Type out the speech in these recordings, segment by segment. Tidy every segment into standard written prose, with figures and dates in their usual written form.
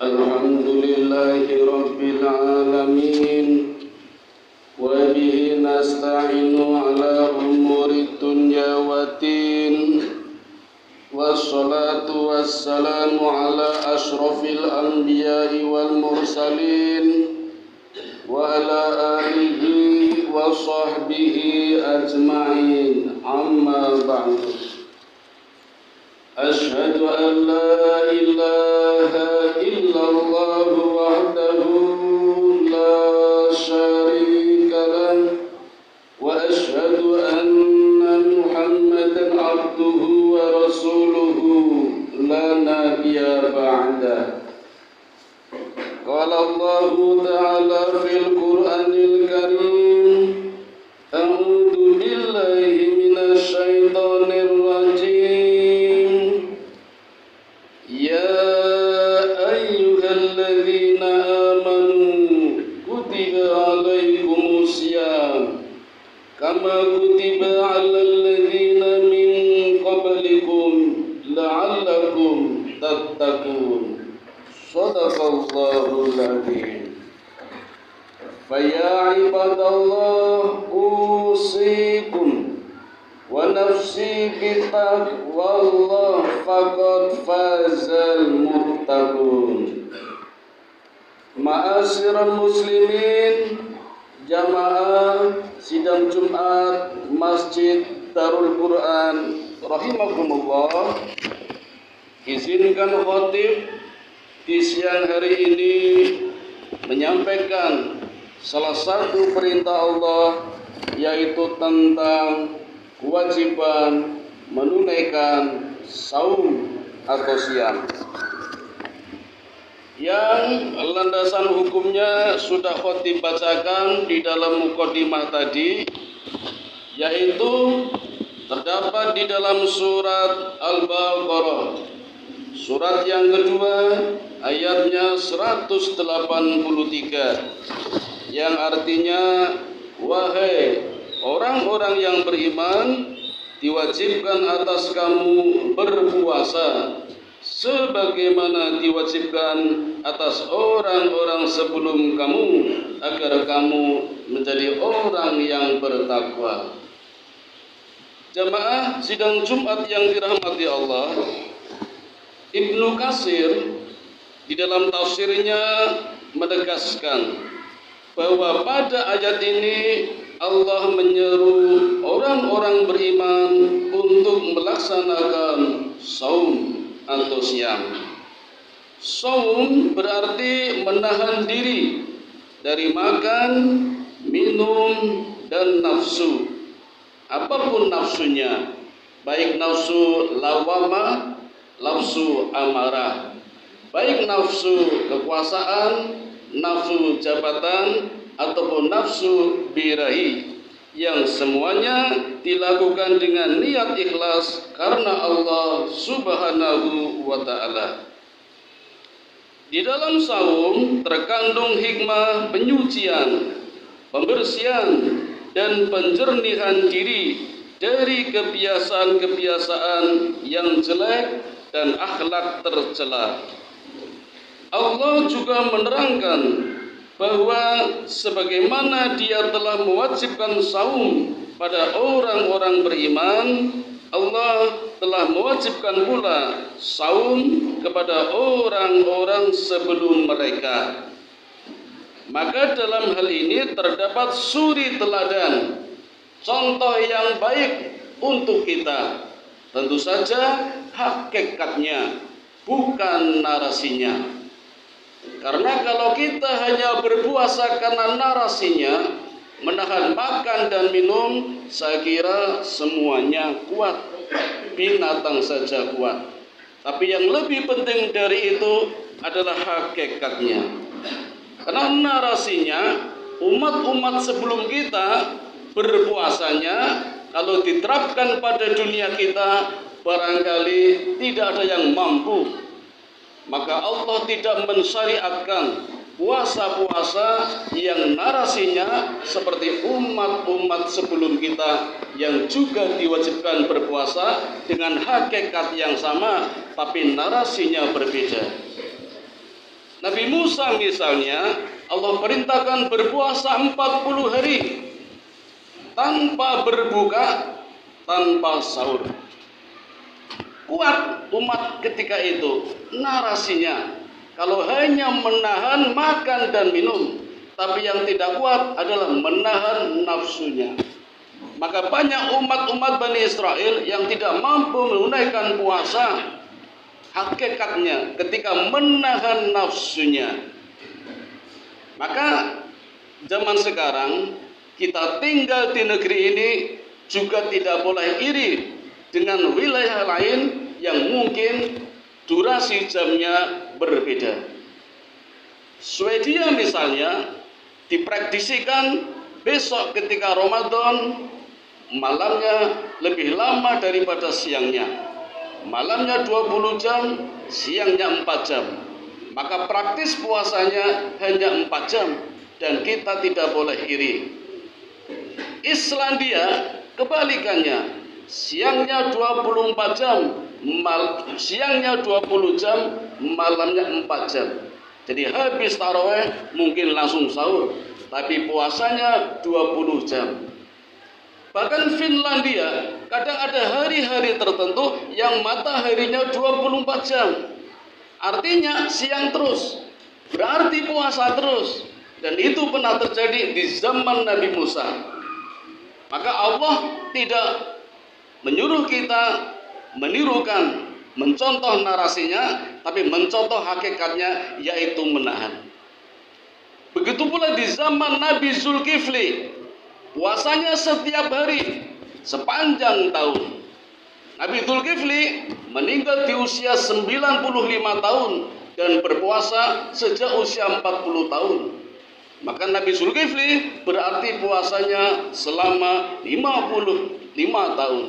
Alhamdulillahi Rabbil Alamin. Wa bihi nasta'inu ala umuri dunya waddin. Wassalatu wassalamu ala ashrafil anbiya'i wal mursalin wa ala alihi wa sahbihi ajma'in. Amma ba'du. Ashhadu an la ilaha illallah wahdahu la syarika lah wa ashhadu anna Muhammadan abduhu wa rasuluhu la nabiyya ba'dah. Qala Allah ta'ala fil Qur'anil Karim, a'udzu billahi minasy syaithanir rajim. Ya ayyuhalladzina amanu kutiba alaikumus syiyam kama kutiba alal ladzina min qablikum la'allakum tattaqun. Shadaqallahul adzim. Faya ibadallah usikum wa nafsi bitaqwallah faqad fazal muttaqun. Ma'asyiral muslimin, jamaah sidang Jumat Masjid Darul Quran rahimakumullah. Izinkan khatib di siang hari ini menyampaikan salah satu perintah Allah, yaitu tentang kewajiban menunaikan saum atau siam, yang landasan hukumnya sudah khatib bacakan di dalam mukadimah tadi, yaitu terdapat di dalam surat Al-Baqarah, surat yang kedua, ayatnya 183, yang artinya, wahai orang-orang yang beriman, diwajibkan atas kamu berpuasa sebagaimana diwajibkan atas orang-orang sebelum kamu, agar kamu menjadi orang yang bertakwa. Jamaah sidang Jumat yang dirahmati Allah, Ibnu Katsir di dalam tafsirnya menegaskan bahwa pada ayat ini Allah menyeru orang-orang beriman untuk melaksanakan saum atau siam. Saum berarti menahan diri dari makan, minum, dan nafsu. Apapun nafsunya, baik nafsu lawamah, nafsu amarah, baik nafsu kekuasaan, nafsu jabatan, ataupun nafsu birahi, yang semuanya dilakukan dengan niat ikhlas karena Allah Subhanahu wa ta'ala. Di dalam saum terkandung hikmah penyucian, pembersihan, dan penjernihan diri dari kebiasaan-kebiasaan yang jelek dan akhlak tercela. Allah juga menerangkan bahwa sebagaimana Dia telah mewajibkan saum pada orang-orang beriman, Allah telah mewajibkan pula saum kepada orang-orang sebelum mereka. Maka dalam hal ini terdapat suri teladan, contoh yang baik untuk kita. Tentu saja hakikatnya, bukan narasinya. Karena kalau kita hanya berpuasa karena narasinya, menahan makan dan minum, saya kira semuanya kuat, binatang saja kuat. Tapi yang lebih penting dari itu adalah hakikatnya. Karena narasinya, umat-umat sebelum kita berpuasanya, kalau diterapkan pada dunia kita, barangkali tidak ada yang mampu. Maka Allah tidak mensyariatkan puasa-puasa yang narasinya seperti umat-umat sebelum kita yang juga diwajibkan berpuasa dengan hakikat yang sama, tapi narasinya berbeda. Nabi Musa misalnya, Allah perintahkan berpuasa 40 hari tanpa berbuka, tanpa sahur. Kuat umat ketika itu narasinya. Kalau hanya menahan makan dan minum, tapi yang tidak kuat adalah menahan nafsunya. Maka banyak umat-umat Bani Israel yang tidak mampu menunaikan puasa. Hakikatnya ketika menahan nafsunya. Maka zaman sekarang kita tinggal di negeri ini juga tidak boleh iri dengan wilayah lain yang mungkin durasi jamnya berbeda. Swedia misalnya dipraktisikan besok ketika Ramadan malamnya lebih lama daripada siangnya. Malamnya 20 jam, siangnya 4 jam. Maka praktis puasanya hanya 4 jam dan kita tidak boleh iri. Islandia kebalikannya, siangnya 24 jam, siangnya 20 jam, malamnya 4 jam. Jadi habis tarawih mungkin langsung sahur, tapi puasanya 20 jam. Bahkan Finlandia kadang ada hari-hari tertentu yang mataharinya 24 jam. Artinya siang terus, berarti puasa terus. Dan itu pernah terjadi di zaman Nabi Musa. Maka Allah tidak menyuruh kita menirukan, mencontoh narasinya, tapi mencontoh hakikatnya, yaitu menahan. Begitu pula di zaman Nabi Zulkifli, puasanya setiap hari sepanjang tahun. Nabi Zulkifli meninggal di usia 95 tahun dan berpuasa sejak usia 40 tahun. Maka Nabi Zulkifli berarti puasanya selama 55 tahun.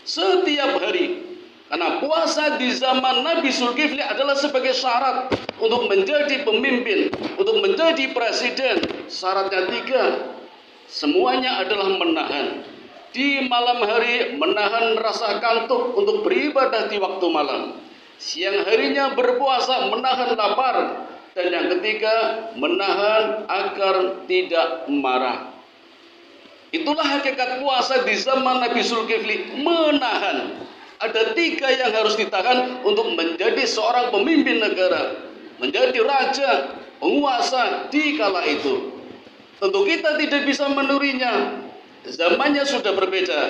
Setiap hari. Karena puasa di zaman Nabi Zulkifli adalah sebagai syarat untuk menjadi pemimpin, untuk menjadi presiden. Syaratnya 3. Semuanya adalah menahan. Di malam hari menahan rasa kantuk untuk beribadah di waktu malam. Siang harinya berpuasa menahan lapar. Dan yang ketiga, menahan agar tidak marah. Itulah hakikat puasa di zaman Nabi Zulkifli, menahan. Ada 3 yang harus ditahan untuk menjadi seorang pemimpin negara, menjadi raja, penguasa di kala itu. Tentu kita tidak bisa menurinya, zamannya sudah berbeda.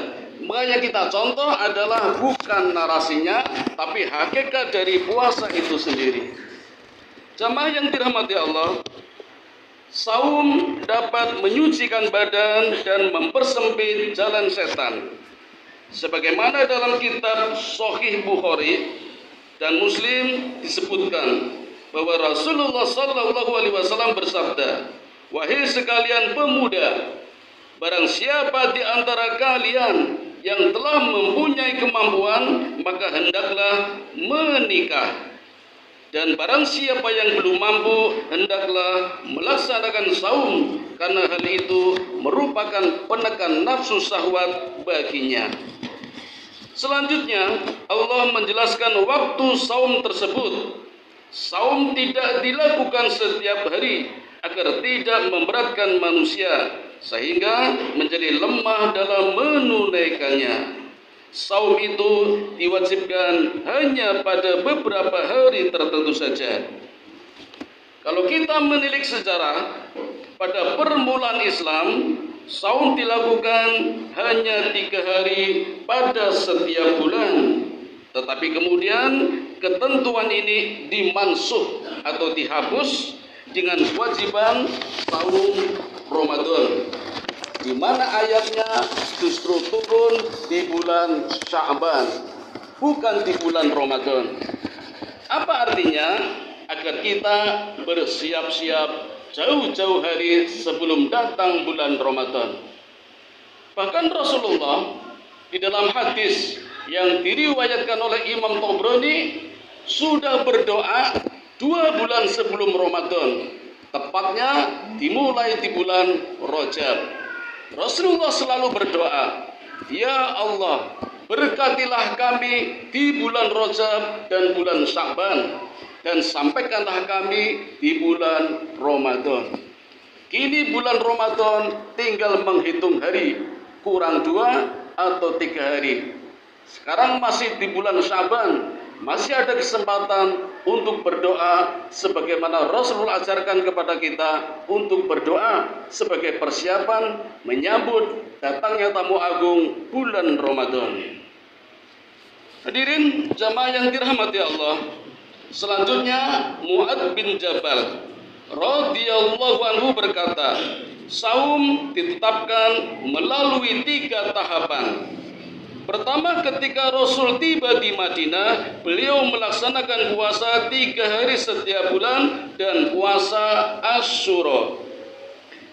Makanya kita contoh adalah bukan narasinya, tapi hakikat dari puasa itu sendiri. Jamaah yang dirahmati Allah, saum dapat menyucikan badan dan mempersempit jalan setan. Sebagaimana dalam kitab Sahih Bukhari dan Muslim disebutkan bahwa Rasulullah SAW bersabda, "Wahai sekalian pemuda, barang siapa di antara kalian yang telah mempunyai kemampuan, maka hendaklah menikah. Dan barang siapa yang belum mampu, hendaklah melaksanakan saum, karena hal itu merupakan penekan nafsu syahwat baginya." Selanjutnya, Allah menjelaskan waktu saum tersebut. Saum tidak dilakukan setiap hari agar tidak memberatkan manusia, sehingga menjadi lemah dalam menunaikannya. Saum itu diwajibkan hanya pada beberapa hari tertentu saja. Kalau kita menilik sejarah, pada permulaan Islam, saum dilakukan hanya 3 hari pada setiap bulan. Tetapi kemudian ketentuan ini dimansuh atau dihapus dengan kewajiban saum Ramadan, di mana ayatnya justru turun di bulan Sya'ban, bukan di bulan Ramadan. Apa artinya? Agar kita bersiap-siap jauh-jauh hari sebelum datang bulan Ramadan. Bahkan Rasulullah di dalam hadis yang diriwayatkan oleh Imam Tabrani sudah berdoa 2 bulan sebelum Ramadan, tepatnya dimulai di bulan Rajab. Rasulullah selalu berdoa, "Ya Allah, berkatilah kami di bulan Rajab dan bulan Sya'ban, dan sampaikanlah kami di bulan Ramadan. Kini bulan Ramadan tinggal menghitung hari, kurang 2 atau 3 hari. Sekarang masih di bulan Syaban, masih ada kesempatan untuk berdoa sebagaimana Rasulullah ajarkan kepada kita untuk berdoa sebagai persiapan menyambut datangnya tamu agung bulan Ramadan. Hadirin jamaah yang dirahmati Allah, selanjutnya Mu'adz bin Jabal radhiyallahu anhu berkata, saum ditetapkan melalui 3 tahapan. Pertama, ketika Rasul tiba di Madinah, beliau melaksanakan puasa 3 hari setiap bulan dan puasa Asyura.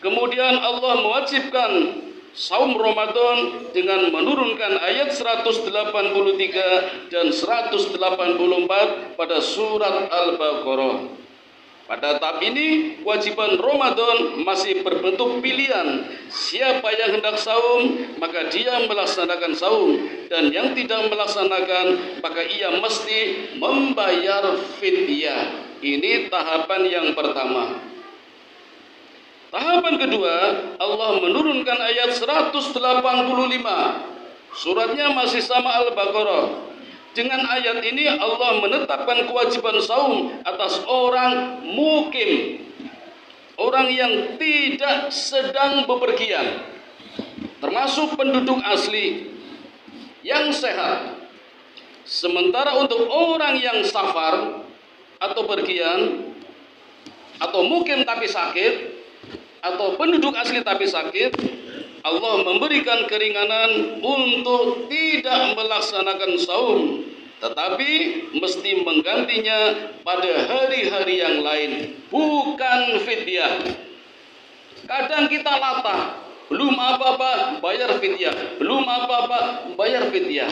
Kemudian Allah mewajibkan saum Ramadan dengan menurunkan ayat 183 dan 184 pada surat Al-Baqarah. Pada tahap ini, kewajiban Ramadan masih berbentuk pilihan. Siapa yang hendak saum, maka dia melaksanakan saum. Dan yang tidak melaksanakan, maka ia mesti membayar fidyah. Ini tahapan yang pertama. Tahapan kedua, Allah menurunkan ayat 185. Suratnya masih sama Al-Baqarah. Dengan ayat ini Allah menetapkan kewajiban saum atas orang mukim, orang yang tidak sedang bepergian, termasuk penduduk asli yang sehat. Sementara untuk orang yang safar atau pergian, atau mukim tapi sakit, atau penduduk asli tapi sakit, Allah memberikan keringanan untuk tidak melaksanakan saum, tetapi mesti menggantinya pada hari-hari yang lain, bukan fidyah. Kadang kita latah, belum apa-apa bayar fidyah, belum apa-apa bayar fidyah.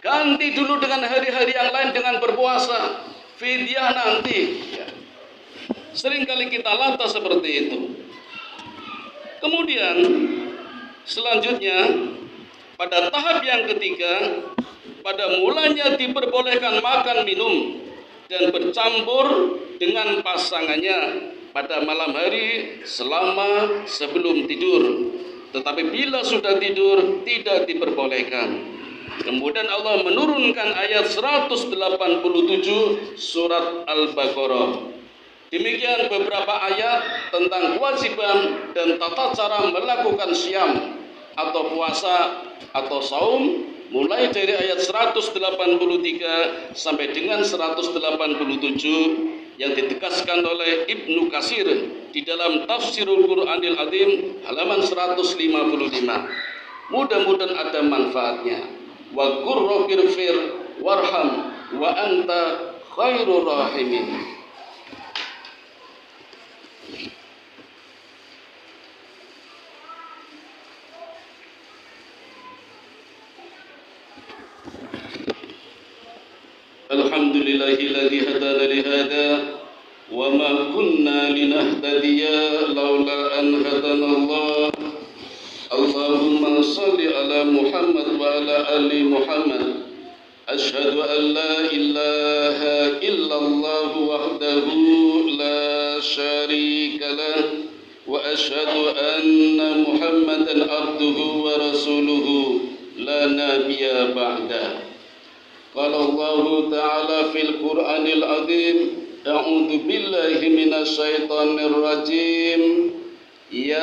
Ganti dulu dengan hari-hari yang lain dengan berpuasa, fidyah nanti. Seringkali kita latah seperti itu. Kemudian selanjutnya, pada tahap yang ketiga, pada mulanya diperbolehkan makan minum dan bercampur dengan pasangannya pada malam hari selama sebelum tidur. Tetapi bila sudah tidur, tidak diperbolehkan. Kemudian Allah menurunkan ayat 187 surat Al-Baqarah. Demikian beberapa ayat tentang kewajiban dan tata cara melakukan syam atau puasa atau saum, mulai dari ayat 183 sampai dengan 187 yang ditegaskan oleh Ibnu Katsir di dalam Tafsirul Qur'anil Azim halaman 155. Mudah-mudahan ada manfaatnya. Wa qur rabbirfir warham wa anta khairur rahimin. Alhamdulillahilladzi hadana li hada wa ma kunna linahtadiya laula an hadanallah. Allahumma shalli ala Muhammad wa ala ali Muhammad. Asyhadu an la ilaha illallah wahdahu la syarika lah wa asyhadu anna Muhammadan abduhu wa rasuluhu la nabiyya ba'dah. Qala Allah Ta'ala fil Qur'anil Azim, a'udzu billahi minasy syaithanir rajim. Ya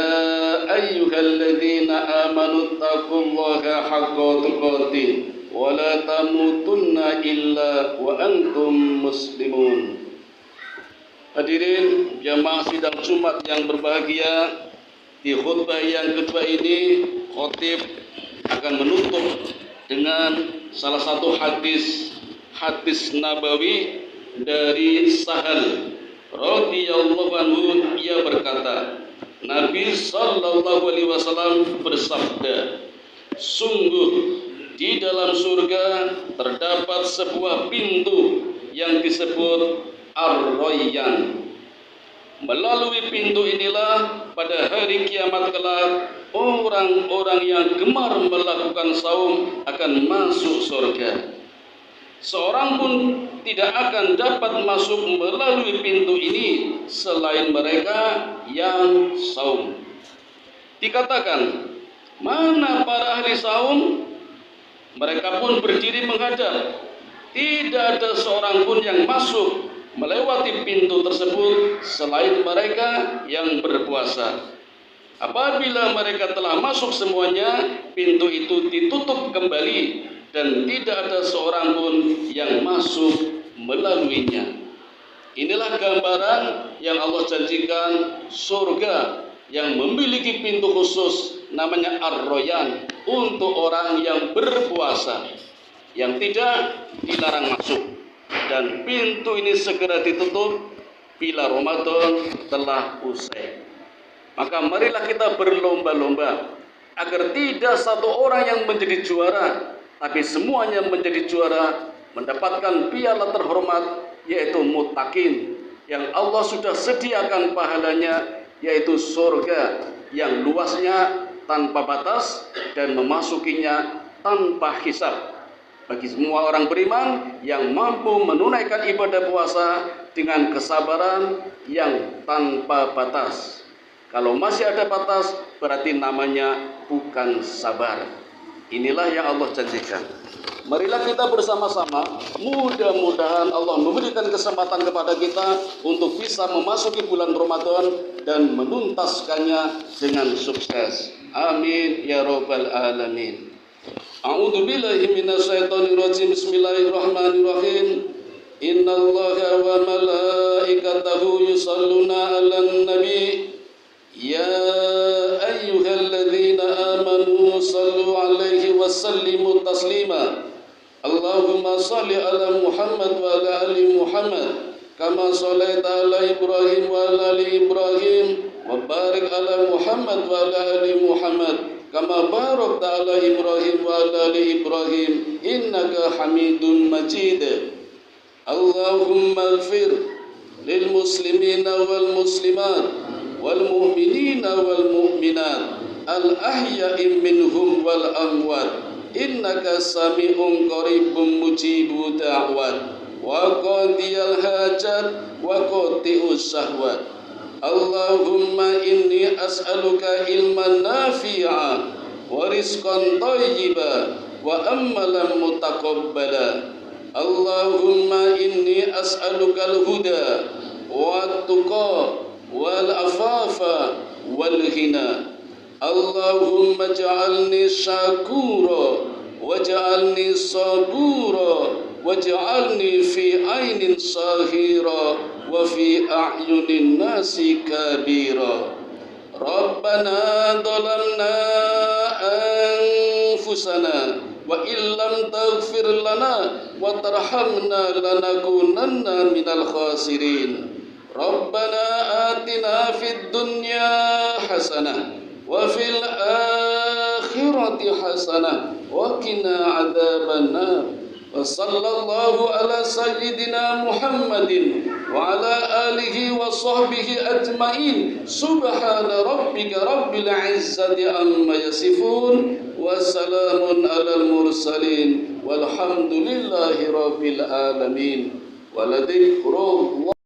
ayyuhalladzina amanu taqullaha haqqa tuqatih wa la tamutunna illa wa antum muslimun. Hadirin jamaah sidang Jumat yang berbahagia, di khutbah yang kedua ini khatib akan menutup dengan salah satu hadis nabawi dari Sahal radhiyallahu anhu. Ia berkata, Nabi sallallahu alaihi wasallam bersabda, sungguh di dalam surga terdapat sebuah pintu yang disebut Ar-Rayyan. Melalui pintu inilah pada hari kiamat kelak orang-orang yang gemar melakukan saum akan masuk surga. Seorang pun tidak akan dapat masuk melalui pintu ini selain mereka yang saum. Dikatakan, mana para ahli saum? Mereka pun berdiri menghadap. Tidak ada seorang pun yang masuk melewati pintu tersebut selain mereka yang berpuasa. Apabila mereka telah masuk semuanya, pintu itu ditutup kembali dan tidak ada seorang pun yang masuk melaluinya. Inilah gambaran yang Allah janjikan surga yang memiliki pintu khusus namanya Ar-Royan untuk orang yang berpuasa, yang tidak dilarang masuk, dan pintu ini segera ditutup bila Ramadan telah usai. Maka marilah kita berlomba-lomba agar tidak satu orang yang menjadi juara, tapi semuanya menjadi juara, mendapatkan piala terhormat, yaitu muttaqin, yang Allah sudah sediakan pahalanya, yaitu surga yang luasnya tanpa batas dan memasukinya tanpa hisab. Bagi semua orang beriman yang mampu menunaikan ibadah puasa dengan kesabaran yang tanpa batas. Kalau masih ada batas, berarti namanya bukan sabar. Inilah yang Allah janjikan. Marilah kita bersama-sama, mudah-mudahan Allah memberikan kesempatan kepada kita untuk bisa memasuki bulan Ramadan dan menuntaskannya dengan sukses. Amin ya rabbal alamin. A'udzu billahi minasyaitonir rajim. Bismillahirrahmanirrahim. Innallaha wa malaikatahu yusholluna 'alan nabi. Ya ayyuhalladzina amanu sallu 'alaihi wa sallimu taslima. Allahumma salli 'ala Muhammad wa 'ala ali Muhammad kama shallaita 'ala Ibrahim wa 'ala ali Ibrahim wa barik 'ala Muhammad wa 'ala ali Muhammad kama barakta 'ala Ibrahim wa 'ala ali Ibrahim innaka Hamidum Majid. Allahumma ighfir lil muslimina wal muslimat wal mu'minina wal mu'minat al ahya'i minhum wal amwat innaka sami'un qaribun mujibud da'wat wa qadiyal hajat wa qati'us syahwat. Allahumma inni as'aluka ilman nafi'a wa rizqan thayyiba wa amalan mutaqabbala. Allahumma inni as'aluka al-huda wa tuqa wal afafa wal ghina. Allahumma ja'alni syakura waj'alni sabura waj'alni fi ainin sahira wa fi a'yunin nasi kabira. Rabbana dhalamna anfusana wa illam taghfir lana wa tarhamna lanakunanna minal khasirin. Rabbana atina fid dunya hasanah wa fil akhirati hasanah wa qina adzaban nar. Wa sallallahu ala sayyidina Muhammadin wa ala alihi wa sahbihi ajmain. Subhana rabbika rabbil izzati amma yasifun wa salamun alal mursalin walhamdulillahi rabbil alamin. Wa la dzikrullah